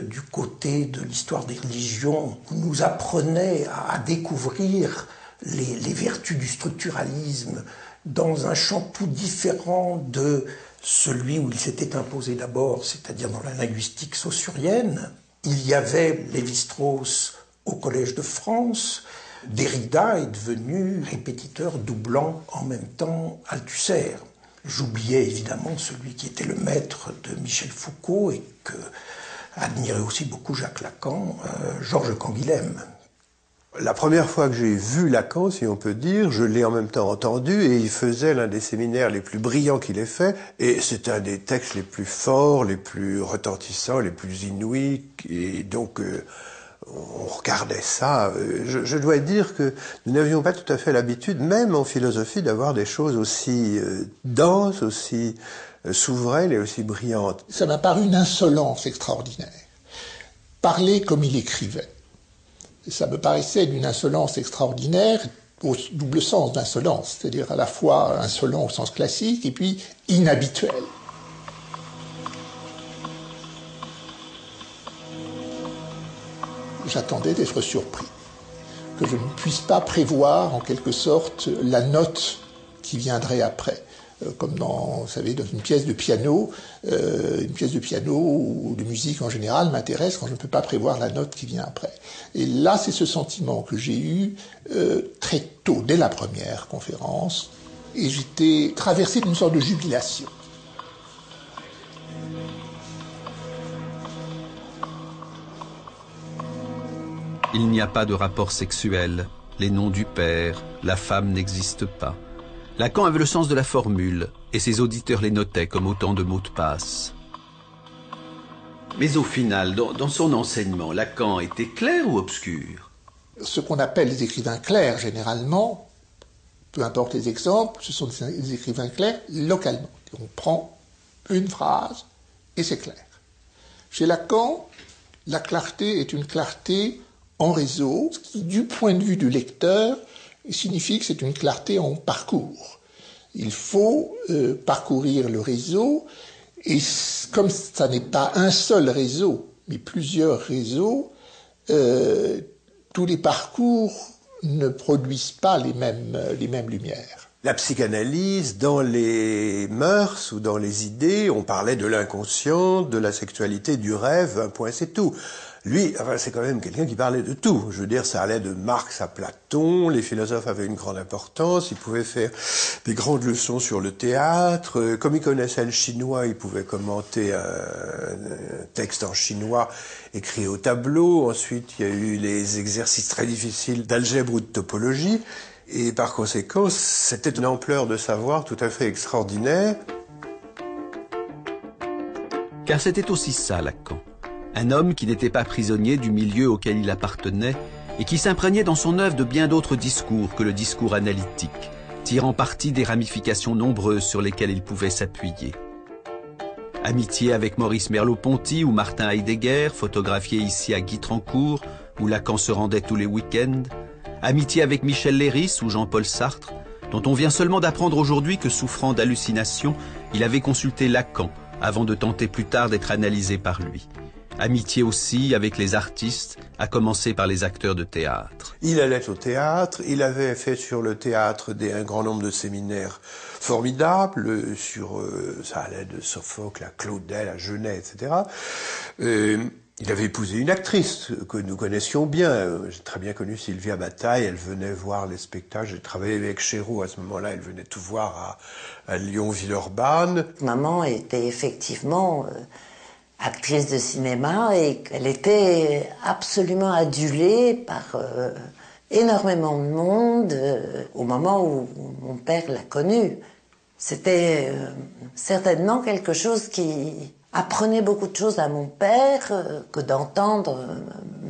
du côté de l'histoire des religions, nous apprenait à découvrir les vertus du structuralisme dans un champ tout différent de celui où il s'était imposé d'abord, c'est-à-dire dans la linguistique saussurienne. Il y avait Lévi-Strauss au Collège de France. Derrida est devenu répétiteur doublant en même temps Althusser. J'oubliais évidemment celui qui était le maître de Michel Foucault et que admirait aussi beaucoup Jacques Lacan, Georges Canguilhem. La première fois que j'ai vu Lacan, si on peut dire, je l'ai en même temps entendu et il faisait l'un des séminaires les plus brillants qu'il ait fait et c'est un des textes les plus forts, les plus retentissants, les plus inouïs et donc on regardait ça. Je dois dire que nous n'avions pas tout à fait l'habitude, même en philosophie, d'avoir des choses aussi denses, aussi souveraines et aussi brillantes. Ça m'a paru une insolence extraordinaire. Parler comme il écrivait. Ça me paraissait d'une insolence extraordinaire, au double sens d'insolence, c'est-à-dire à la fois insolent au sens classique et puis inhabituel. J'attendais d'être surpris, que je ne puisse pas prévoir en quelque sorte la note qui viendrait après. Comme dans, vous savez, dans une pièce de piano ou de musique en général m'intéresse quand je ne peux pas prévoir la note qui vient après. Et là, c'est ce sentiment que j'ai eu très tôt, dès la première conférence, et j'étais traversé d'une sorte de jubilation. Il n'y a pas de rapport sexuel, les noms du père, la femme n'existent pas. Lacan avait le sens de la formule, et ses auditeurs les notaient comme autant de mots de passe. Mais au final, dans son enseignement, Lacan était clair ou obscur? Ce qu'on appelle les écrivains clairs, généralement, peu importe les exemples, ce sont des écrivains clairs localement. On prend une phrase et c'est clair. Chez Lacan, la clarté est une clarté en réseau, ce qui, du point de vue du lecteur, signifie que c'est une clarté en parcours. Il faut parcourir le réseau, et comme ça n'est pas un seul réseau, mais plusieurs réseaux, tous les parcours ne produisent pas les mêmes lumières. La psychanalyse, dans les mœurs ou dans les idées, on parlait de l'inconscient, de la sexualité, du rêve, un point c'est tout. Lui, c'est quand même quelqu'un qui parlait de tout. Je veux dire, ça allait de Marx à Platon, les philosophes avaient une grande importance, il pouvait faire des grandes leçons sur le théâtre. Comme il connaissait le chinois, il pouvait commenter un texte en chinois écrit au tableau. Ensuite, il y a eu les exercices très difficiles d'algèbre ou de topologie. Et par conséquent, c'était une ampleur de savoir tout à fait extraordinaire. Car c'était aussi ça, Lacan. Un homme qui n'était pas prisonnier du milieu auquel il appartenait et qui s'imprégnait dans son œuvre de bien d'autres discours que le discours analytique, tirant parti des ramifications nombreuses sur lesquelles il pouvait s'appuyer. Amitié avec Maurice Merleau-Ponty ou Martin Heidegger, photographié ici à Guitrancourt, où Lacan se rendait tous les week-ends. Amitié avec Michel Leiris ou Jean-Paul Sartre, dont on vient seulement d'apprendre aujourd'hui que, souffrant d'hallucinations, il avait consulté Lacan avant de tenter plus tard d'être analysé par lui. Amitié aussi avec les artistes, à commencer par les acteurs de théâtre. Il allait au théâtre, il avait fait sur le théâtre un grand nombre de séminaires formidables, ça allait de Sophocle à Claudel, à Genet, etc. Il avait épousé une actrice que nous connaissions bien. J'ai très bien connu Sylvia Bataille, elle venait voir les spectacles. J'ai travaillé avec Chéreau à ce moment-là, elle venait tout voir à Lyon-Villeurbanne. Maman était effectivement actrice de cinéma et elle était absolument adulée par énormément de monde au moment où mon père l'a connu. C'était certainement quelque chose qui apprenait beaucoup de choses à mon père que d'entendre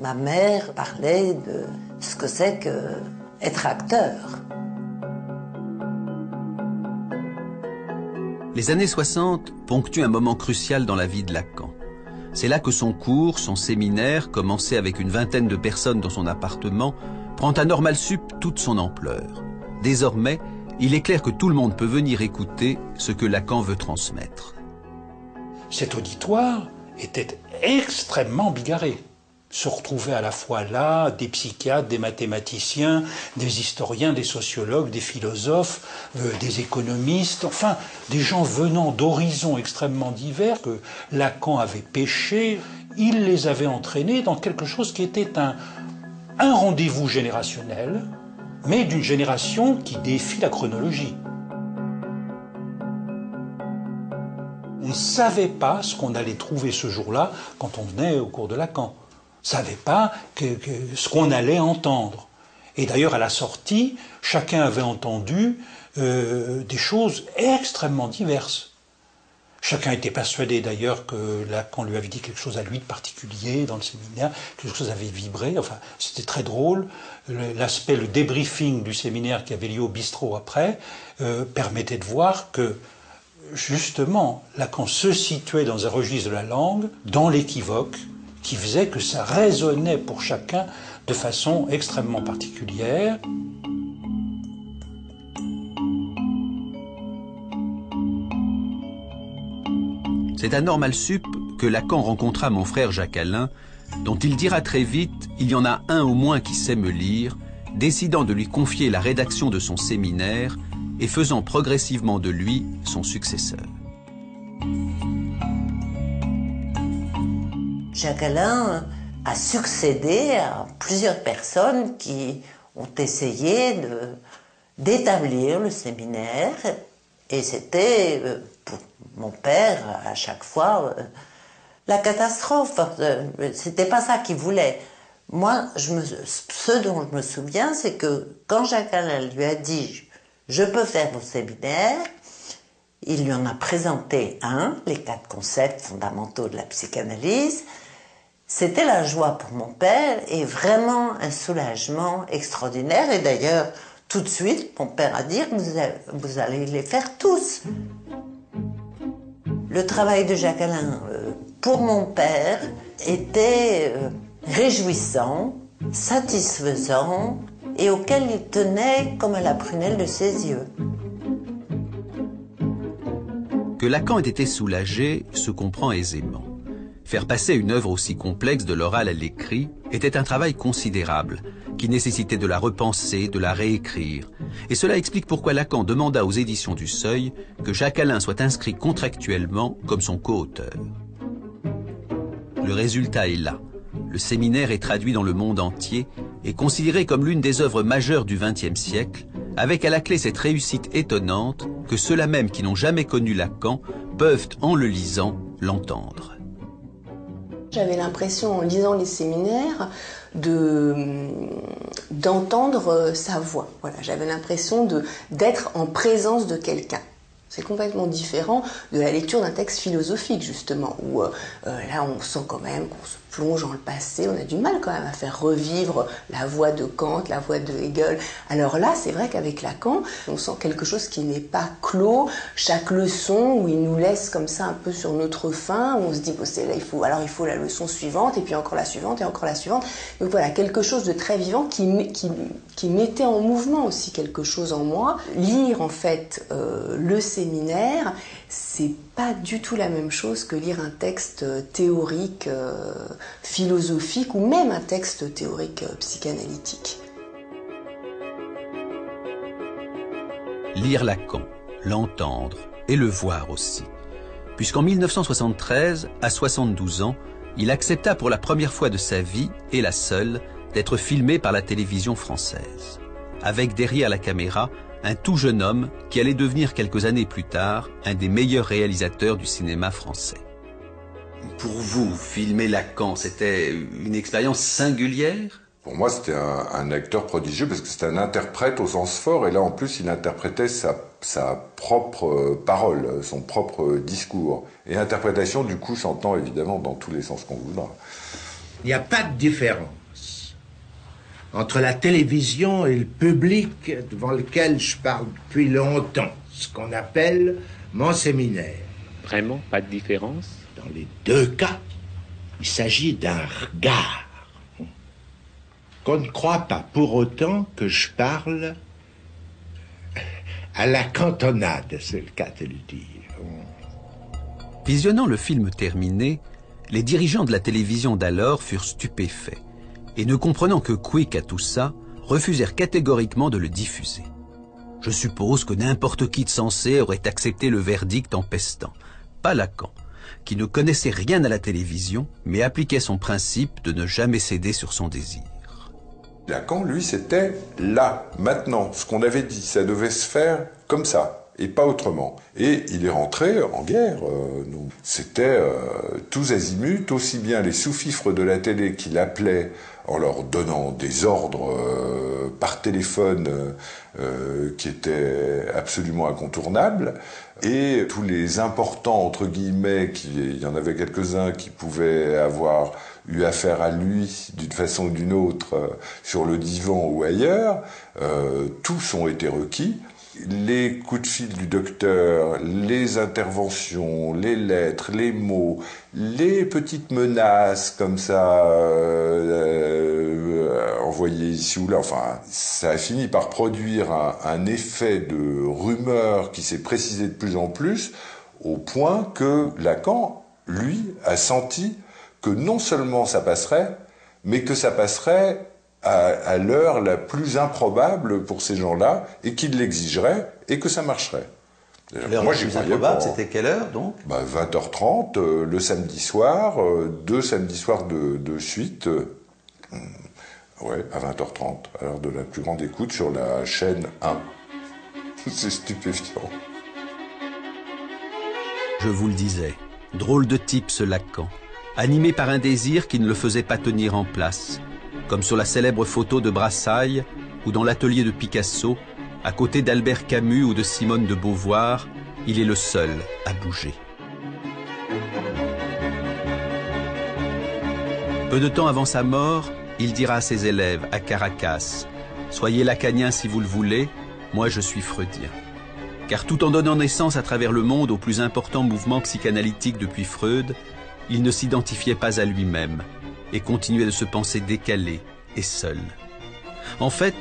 ma mère parler de ce que c'est qu'être acteur. Les années 60 ponctuent un moment crucial dans la vie de Lacan. C'est là que son cours, son séminaire, commencé avec une vingtaine de personnes dans son appartement, prend à Normal Sup toute son ampleur. Désormais, il est clair que tout le monde peut venir écouter ce que Lacan veut transmettre. Cet auditoire était extrêmement bigarré. Se retrouvaient à la fois là des psychiatres, des mathématiciens, des historiens, des sociologues, des philosophes, des économistes, enfin des gens venant d'horizons extrêmement divers que Lacan avait pêchés. Il les avait entraînés dans quelque chose qui était un rendez-vous générationnel, mais d'une génération qui défie la chronologie. On ne savait pas ce qu'on allait trouver ce jour-là quand on venait au cours de Lacan. On ne savait pas ce qu'on allait entendre. Et d'ailleurs, à la sortie, chacun avait entendu des choses extrêmement diverses. Chacun était persuadé d'ailleurs que Lacan lui avait dit quelque chose à lui de particulier dans le séminaire, quelque chose avait vibré, enfin c'était très drôle. Le débriefing du séminaire qui avait lieu au bistrot après permettait de voir que justement Lacan se situait dans un registre de la langue, dans l'équivoque, qui faisait que ça résonnait pour chacun de façon extrêmement particulière. C'est à Normal Sup que Lacan rencontra mon frère Jacques-Alain, dont il dira très vite « il y en a un au moins qui sait me lire », décidant de lui confier la rédaction de son séminaire et faisant progressivement de lui son successeur. Jacques-Alain a succédé à plusieurs personnes qui ont essayé d'établir le séminaire, et c'était pour mon père à chaque fois la catastrophe. C'était pas ça qu'il voulait. Moi, ce dont je me souviens, c'est que quand Jacques-Alain lui a dit « je peux faire vos séminaires », il lui en a présenté les 4 concepts fondamentaux de la psychanalyse. C'était la joie pour mon père et vraiment un soulagement extraordinaire. Et d'ailleurs, tout de suite, mon père a dit « vous allez les faire tous ». Le travail de Jacques-Alain, pour mon père, était réjouissant, satisfaisant et auquel il tenait comme à la prunelle de ses yeux. Que Lacan ait été soulagé se comprend aisément. Faire passer une œuvre aussi complexe de l'oral à l'écrit était un travail considérable, qui nécessitait de la repenser, de la réécrire. Et cela explique pourquoi Lacan demanda aux éditions du Seuil que Jacques-Alain soit inscrit contractuellement comme son co-auteur. Le résultat est là. Le séminaire est traduit dans le monde entier et considéré comme l'une des œuvres majeures du XXe siècle, avec à la clé cette réussite étonnante que ceux-là même qui n'ont jamais connu Lacan peuvent, en le lisant, l'entendre. J'avais l'impression, en lisant les séminaires, d'entendre sa voix. Voilà, j'avais l'impression d'être en présence de quelqu'un. C'est complètement différent de la lecture d'un texte philosophique, justement, où là, on sent quand même qu'on se plonge dans le passé, on a du mal quand même à faire revivre la voix de Kant, la voix de Hegel. Alors là, c'est vrai qu'avec Lacan, on sent quelque chose qui n'est pas clos. Chaque leçon, où il nous laisse comme ça un peu sur notre faim, où on se dit, bon, là, il faut la leçon suivante, et puis encore la suivante, et encore la suivante. Donc voilà, quelque chose de très vivant qui mettait en mouvement aussi quelque chose en moi. Lire, en fait, le séminaire, c'est pas du tout la même chose que lire un texte théorique, philosophique, ou même un texte théorique psychanalytique. Lire Lacan, l'entendre et le voir aussi. Puisqu'en 1973, à 72 ans, il accepta pour la première fois de sa vie, et la seule, d'être filmé par la télévision française. Avec derrière la caméra, un tout jeune homme qui allait devenir quelques années plus tard un des meilleurs réalisateurs du cinéma français. Pour vous, filmer Lacan, c'était une expérience singulière ? Pour moi, c'était un acteur prodigieux parce que c'était un interprète au sens fort, et là, en plus, il interprétait sa propre parole, son propre discours. Et interprétation, du coup, s'entend évidemment dans tous les sens qu'on voudra. Il n'y a pas de différence entre la télévision et le public devant lequel je parle depuis longtemps, ce qu'on appelle mon séminaire. Vraiment pas de différence? Dans les deux cas, il s'agit d'un regard. Qu'on ne croit pas pour autant que je parle à la cantonade, c'est le cas de le dire. Visionnant le film terminé, les dirigeants de la télévision d'alors furent stupéfaits et, ne comprenant que quic à tout ça, refusèrent catégoriquement de le diffuser. Je suppose que n'importe qui de sensé aurait accepté le verdict en pestant. Pas Lacan, qui ne connaissait rien à la télévision, mais appliquait son principe de ne jamais céder sur son désir. Lacan, lui, c'était là, maintenant. Ce qu'on avait dit, ça devait se faire comme ça, et pas autrement. Et il est rentré en guerre. C'était tous azimuts, aussi bien les sous-fifres de la télé qui l'appelaient en leur donnant des ordres par téléphone qui étaient absolument incontournables, et tous les importants, entre guillemets, il y en avait quelques-uns qui pouvaient avoir eu affaire à lui d'une façon ou d'une autre sur le divan ou ailleurs, tous ont été requis. Les coups de fil du docteur, les interventions, les lettres, les mots, les petites menaces comme ça envoyées ici ou là, enfin, ça a fini par produire un effet de rumeur qui s'est précisé de plus en plus, au point que Lacan, lui, a senti que non seulement ça passerait, mais que ça passerait à l'heure la plus improbable pour ces gens-là, et qu'ils l'exigeraient, et que ça marcherait. L'heure la plus improbable, c'était quelle heure, donc 20h30, le samedi soir, 2 samedis soirs de suite, ouais, à 20h30, à l'heure de la plus grande écoute sur la chaîne 1. C'est stupéfiant. Je vous le disais, drôle de type ce Lacan, animé par un désir qui ne le faisait pas tenir en place, comme sur la célèbre photo de Brassailles ou dans l'atelier de Picasso, à côté d'Albert Camus ou de Simone de Beauvoir, il est le seul à bouger. Peu de temps avant sa mort, il dira à ses élèves à Caracas « Soyez lacaniens si vous le voulez, moi je suis freudien ». Car tout en donnant naissance à travers le monde au plus important mouvement psychanalytique depuis Freud, il ne s'identifiait pas à lui-même et continuait de se penser décalé et seul. En fait,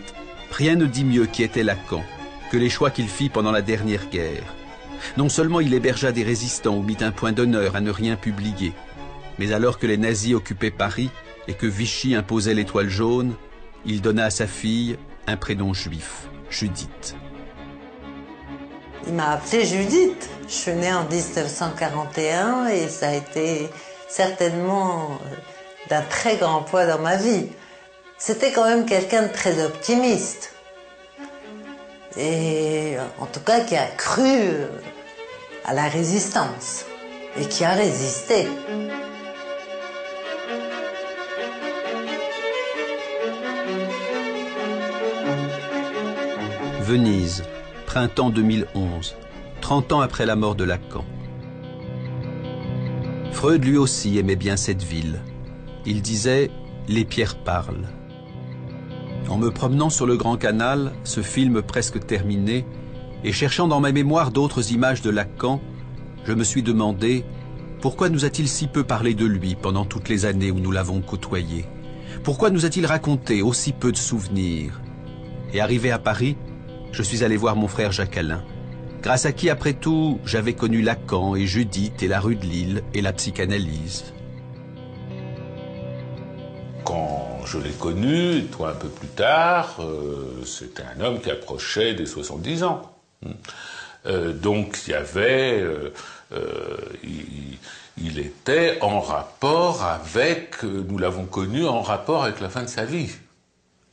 rien ne dit mieux qui était Lacan que les choix qu'il fit pendant la dernière guerre. Non seulement il hébergea des résistants ou mit un point d'honneur à ne rien publier, mais alors que les nazis occupaient Paris et que Vichy imposait l'étoile jaune, il donna à sa fille un prénom juif, Judith. Il m'a appelée Judith. Je suis née en 1941 et ça a été certainement d'un très grand poids dans ma vie. C'était quand même quelqu'un de très optimiste. Et en tout cas qui a cru à la résistance et qui a résisté. Venise, printemps 2011, 30 ans après la mort de Lacan. Freud lui aussi aimait bien cette ville. Il disait « Les pierres parlent ». En me promenant sur le Grand Canal, ce film presque terminé, et cherchant dans ma mémoire d'autres images de Lacan, je me suis demandé pourquoi nous a-t-il si peu parlé de lui pendant toutes les années où nous l'avons côtoyé? Pourquoi nous a-t-il raconté aussi peu de souvenirs? Et arrivé à Paris, je suis allé voir mon frère Jacques-Alain, grâce à qui, après tout, j'avais connu Lacan et Judith et la rue de Lille et la psychanalyse. Quand je l'ai connu, toi un peu plus tard, c'était un homme qui approchait des 70 ans. Donc il y avait... il était en rapport avec... Nous l'avons connu en rapport avec la fin de sa vie.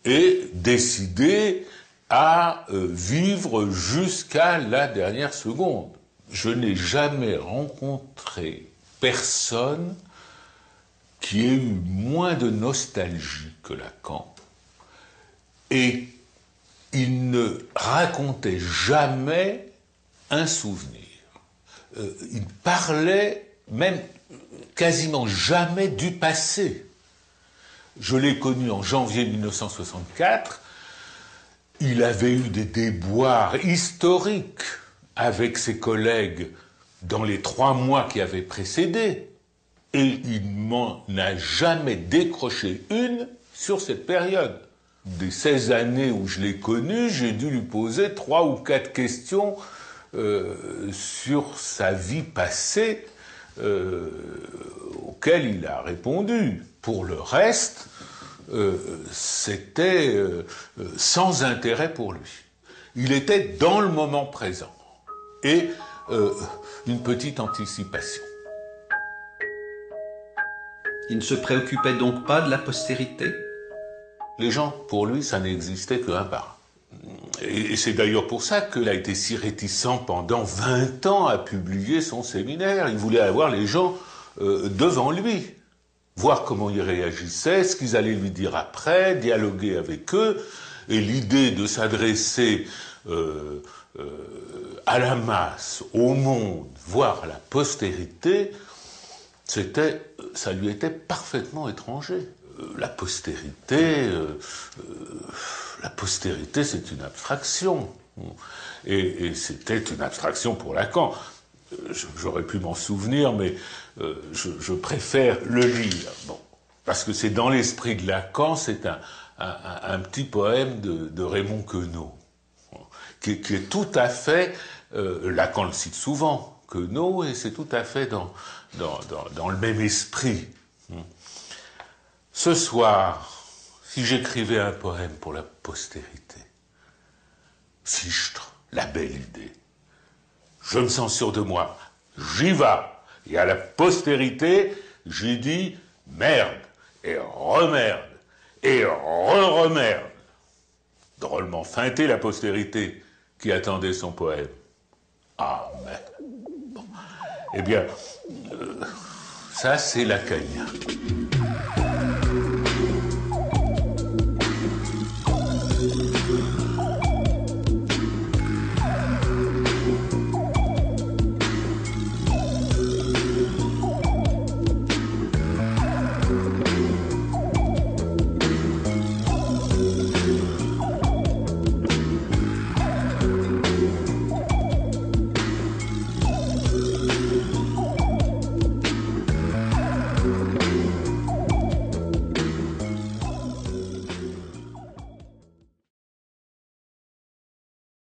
Et décidé à vivre jusqu'à la dernière seconde. Je n'ai jamais rencontré personne qui ait eu moins de nostalgie que Lacan Et il ne racontait jamais un souvenir. Il parlait même quasiment jamais du passé. Je l'ai connu en janvier 1964. Il avait eu des déboires historiques avec ses collègues dans les 3 mois qui avaient précédé. Et il m'en a jamais décroché une sur cette période. Des 16 années où je l'ai connu, j'ai dû lui poser 3 ou 4 questions sur sa vie passée auxquelles il a répondu. Pour le reste, c'était sans intérêt pour lui. Il était dans le moment présent. Et une petite anticipation. Il ne se préoccupait donc pas de la postérité? Les gens, pour lui, ça n'existait qu'un par un. Et c'est d'ailleurs pour ça qu'il a été si réticent pendant 20 ans à publier son séminaire. Il voulait avoir les gens devant lui, voir comment ils réagissaient, ce qu'ils allaient lui dire après, dialoguer avec eux. Et l'idée de s'adresser à la masse, au monde, voire à la postérité, ça lui était parfaitement étranger. La postérité, c'est une abstraction. Et c'était une abstraction pour Lacan. J'aurais pu m'en souvenir, mais je préfère le lire. Bon, parce que c'est dans l'esprit de Lacan, c'est un petit poème de Raymond Queneau, qui est tout à fait... Lacan le cite souvent, Queneau, et c'est tout à fait dans le même esprit. Ce soir, si j'écrivais un poème pour la postérité, Fichtre, la belle idée, je me sens sûr de moi, j'y vais, et à la postérité, j'ai dit merde, et remerde, et re-remerde. Drôlement feinté la postérité qui attendait son poème. Ah, mais... Bon. Eh bien, ça c'est lacanien.